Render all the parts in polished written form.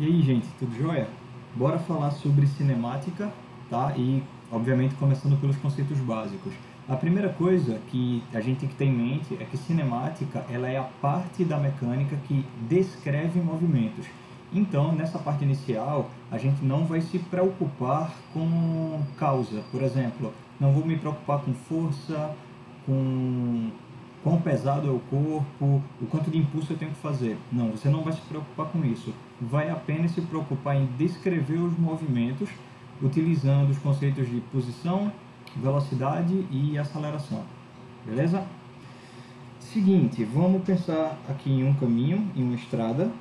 E aí, gente, tudo jóia? Bora falar sobre cinemática, tá? E, obviamente, começando pelos conceitos básicos. A primeira coisa que a gente tem que ter em mente é que cinemática, ela é a parte da mecânica que descreve movimentos. Então, nessa parte inicial, a gente não vai se preocupar com causa. Por exemplo, não vou me preocupar com força, com quão pesado é o corpo, o quanto de impulso eu tenho que fazer. Não, você não vai se preocupar com isso. Vai apenas se preocupar em descrever os movimentos utilizando os conceitos de posição, velocidade e aceleração. Beleza? Seguinte, vamos pensar aqui em um caminho, em uma estrada,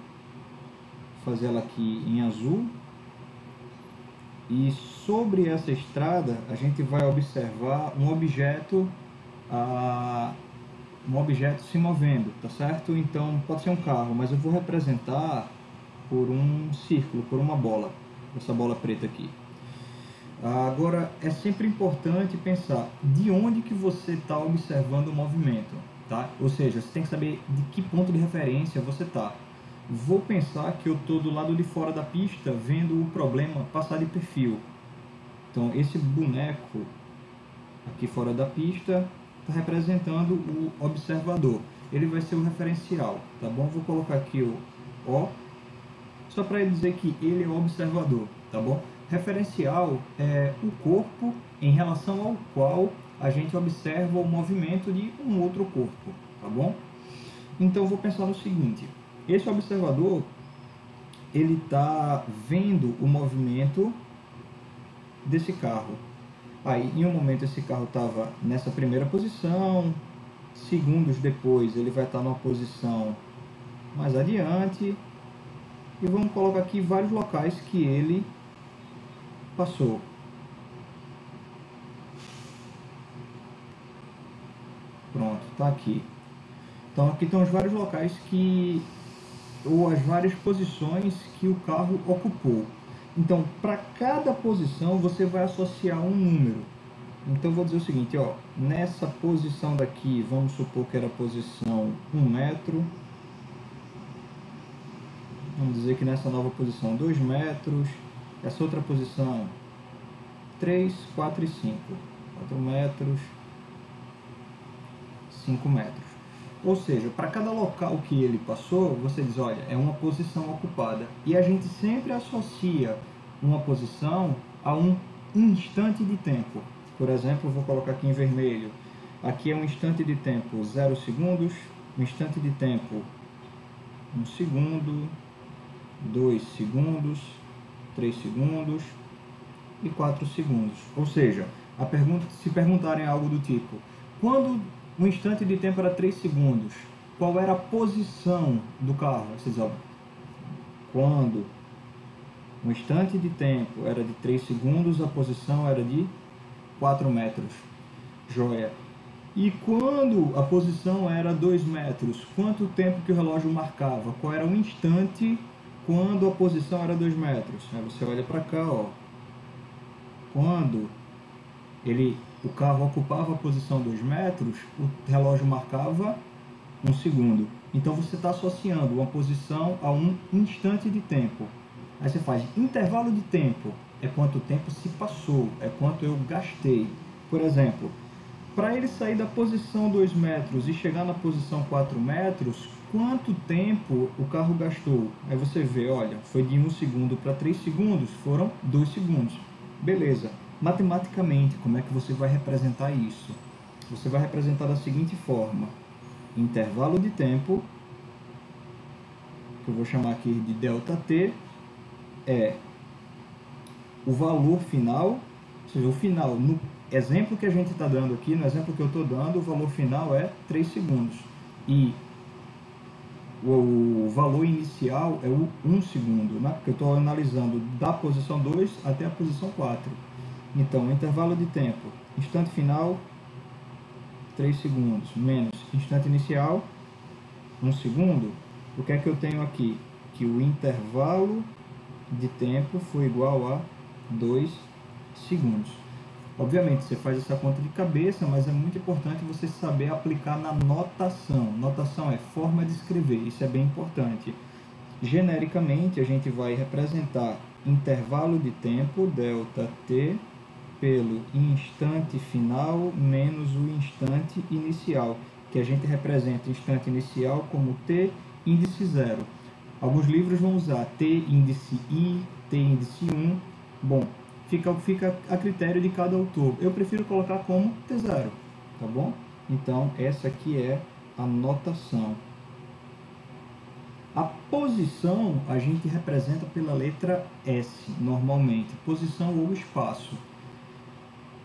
fazer ela aqui em azul. E sobre essa estrada, a gente vai observar um objeto se movendo, tá certo? Então pode ser um carro, mas eu vou representar por um círculo, por uma bola, essa bola preta aqui. Agora é sempre importante pensar de onde que você está observando o movimento, tá? Ou seja, você tem que saber de que ponto de referência você está. Vou pensar que eu estou do lado de fora da pista vendo o problema passar de perfil. Então esse boneco aqui fora da pista está representando o observador. Ele vai ser o referencial, tá bom? Vou colocar aqui o O, só para dizer que ele é o observador, tá bom? Referencial é o corpo em relação ao qual a gente observa o movimento de um outro corpo, tá bom? Então vou pensar no seguinte: esse observador ele está vendo o movimento desse carro. Aí, em um momento, esse carro estava nessa primeira posição, segundos depois ele vai estar numa posição mais adiante, e vamos colocar aqui vários locais que ele passou. Pronto, está aqui. Então aqui estão os vários locais ou as várias posições que o carro ocupou. Então, para cada posição você vai associar um número. Então, eu vou dizer o seguinte, ó, nessa posição daqui, vamos supor que era a posição 1 metro. Vamos dizer que nessa nova posição 2 metros. Essa outra posição 3, 4 e 5. 4 metros, 5 metros. Ou seja, para cada local que ele passou, você diz, olha, é uma posição ocupada. E a gente sempre associa uma posição a um instante de tempo. Por exemplo, eu vou colocar aqui em vermelho. Aqui é um instante de tempo 0 segundos, um instante de tempo 1 segundo, 2 segundos, 3 segundos e 4 segundos. Ou seja, se perguntarem algo do tipo, quando um instante de tempo era 3 segundos, qual era a posição do carro? Vocês sabem, quando um instante de tempo era de 3 segundos, a posição era de 4 metros. Joia. E quando a posição era 2 metros, quanto tempo que o relógio marcava? Qual era o instante quando a posição era 2 metros? Aí você olha para cá, ó. Quando o carro ocupava a posição 2 metros, o relógio marcava 1 segundo. Então você está associando uma posição a um instante de tempo. Aí você faz intervalo de tempo, é quanto tempo se passou, é quanto eu gastei. Por exemplo, para ele sair da posição 2 metros e chegar na posição 4 metros, quanto tempo o carro gastou? Aí você vê, olha, foi de 1 segundo para 3 segundos, foram 2 segundos. Beleza. Matematicamente, como é que você vai representar isso? Você vai representar da seguinte forma: intervalo de tempo, que eu vou chamar aqui de ΔT, é o valor final, ou seja, o final, no exemplo que a gente está dando aqui, no exemplo que eu estou dando, o valor final é 3 segundos. E o valor inicial é o 1 segundo, né? Porque eu estou analisando da posição 2 até a posição 4. Então, intervalo de tempo, instante final, 3 segundos, menos instante inicial, 1 segundo. O que é que eu tenho aqui? Que o intervalo de tempo foi igual a 2 segundos. Obviamente, você faz essa conta de cabeça, mas é muito importante você saber aplicar na notação. Notação é forma de escrever, isso é bem importante. Genericamente, a gente vai representar intervalo de tempo, ΔT, pelo instante final menos o instante inicial, que a gente representa o instante inicial como t índice 0. Alguns livros vão usar t índice i, t índice 1. Bom, fica a critério de cada autor. Eu prefiro colocar como t0, tá bom? Então, essa aqui é a notação. A posição a gente representa pela letra S, normalmente, posição ou espaço.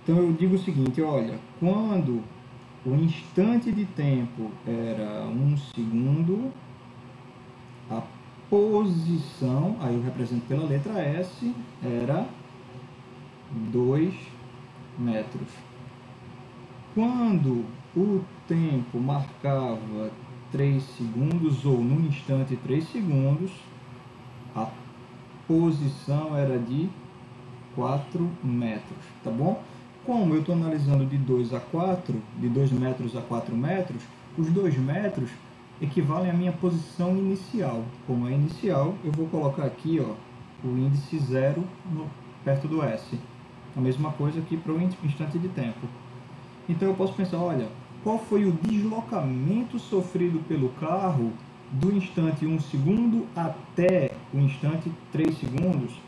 Então eu digo o seguinte, olha, quando o instante de tempo era 1 segundo, a posição, aí eu represento pela letra S, era 2 metros. Quando o tempo marcava 3 segundos, ou num instante 3 segundos, a posição era de 4 metros, tá bom? Como eu estou analisando de 2 a 4, de 2 metros a 4 metros, os 2 metros equivalem à minha posição inicial. Como é inicial, eu vou colocar aqui ó, o índice 0 perto do S. A mesma coisa aqui para o instante de tempo. Então eu posso pensar, olha, qual foi o deslocamento sofrido pelo carro do instante 1 segundo até o instante 3 segundos?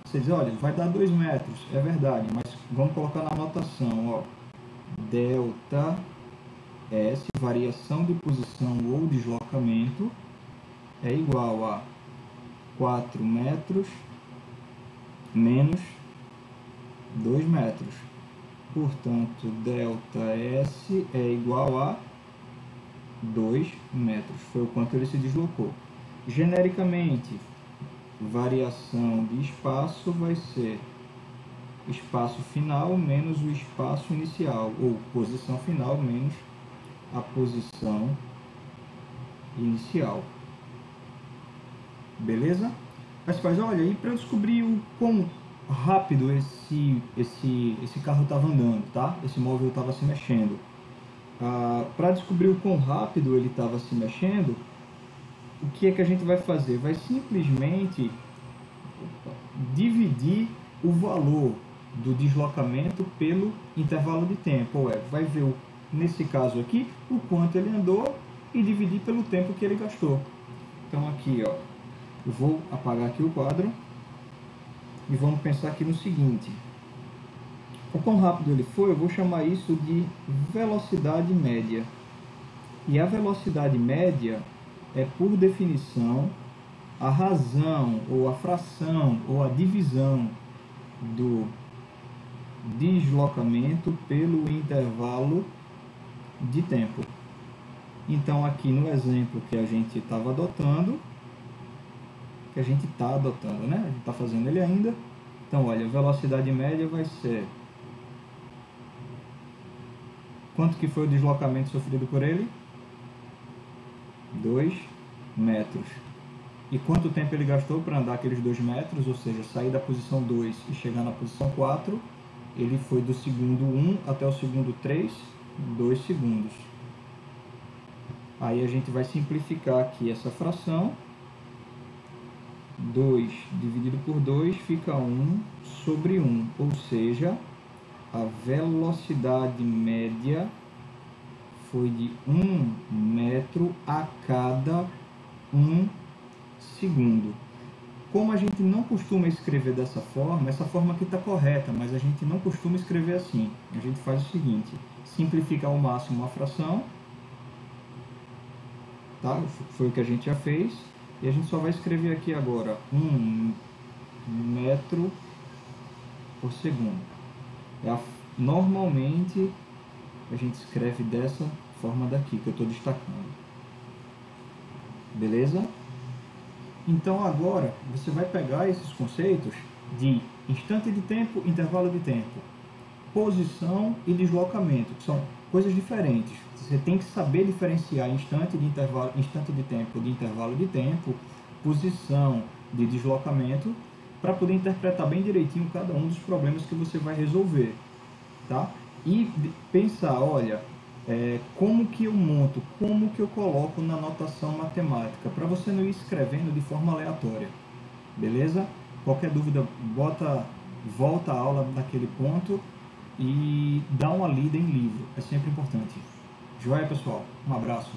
Você diz, olha, vai dar 2 metros, é verdade, mas vamos colocar na anotação, ó, delta S, variação de posição ou deslocamento, é igual a 4 metros menos 2 metros. Portanto, delta S é igual a 2 metros, foi o quanto ele se deslocou. Genericamente, variação de espaço vai ser espaço final menos o espaço inicial, ou posição final menos a posição inicial. Beleza? Mas faz, olha, e para eu descobrir o quão rápido esse carro estava andando, tá? Esse móvel estava se mexendo. Para descobrir o quão rápido ele estava se mexendo, o que é que a gente vai fazer? Vai simplesmente dividir o valor do deslocamento pelo intervalo de tempo, ou vai ver, nesse caso aqui, o quanto ele andou e dividir pelo tempo que ele gastou. Então aqui, ó, eu vou apagar aqui o quadro e vamos pensar aqui no seguinte. O quão rápido ele foi, eu vou chamar isso de velocidade média. E a velocidade média é, por definição, a razão, ou a fração, ou a divisão do deslocamento pelo intervalo de tempo. Então, aqui no exemplo que a gente estava adotando, que a gente está adotando, né? A gente está fazendo ele ainda. Então, olha, a velocidade média vai ser... Quanto que foi o deslocamento sofrido por ele? 2 metros. E quanto tempo ele gastou para andar aqueles 2 metros, ou seja, sair da posição 2 e chegar na posição 4, ele foi do segundo 1 até o segundo 3, 2 segundos. Aí a gente vai simplificar aqui essa fração. 2 dividido por 2 fica 1 sobre 1, ou seja, a velocidade média foi de 1 metro a cada 1 segundo. Como a gente não costuma escrever dessa forma, essa forma aqui está correta, mas a gente não costuma escrever assim. A gente faz o seguinte, simplificar ao máximo a fração, tá? Foi o que a gente já fez, e a gente só vai escrever aqui agora 1 metro por segundo. Normalmente a gente escreve dessa forma daqui, que eu estou destacando. Beleza? Então agora você vai pegar esses conceitos de instante de tempo, intervalo de tempo, posição e deslocamento, que são coisas diferentes. Você tem que saber diferenciar instante de tempo de intervalo de tempo, posição de deslocamento, para poder interpretar bem direitinho cada um dos problemas que você vai resolver, tá? E pensar, olha, como que eu monto, como que eu coloco na notação matemática, para você não ir escrevendo de forma aleatória, beleza? Qualquer dúvida, volta a aula naquele ponto e dá uma lida em livro, é sempre importante. Joia, pessoal? Um abraço.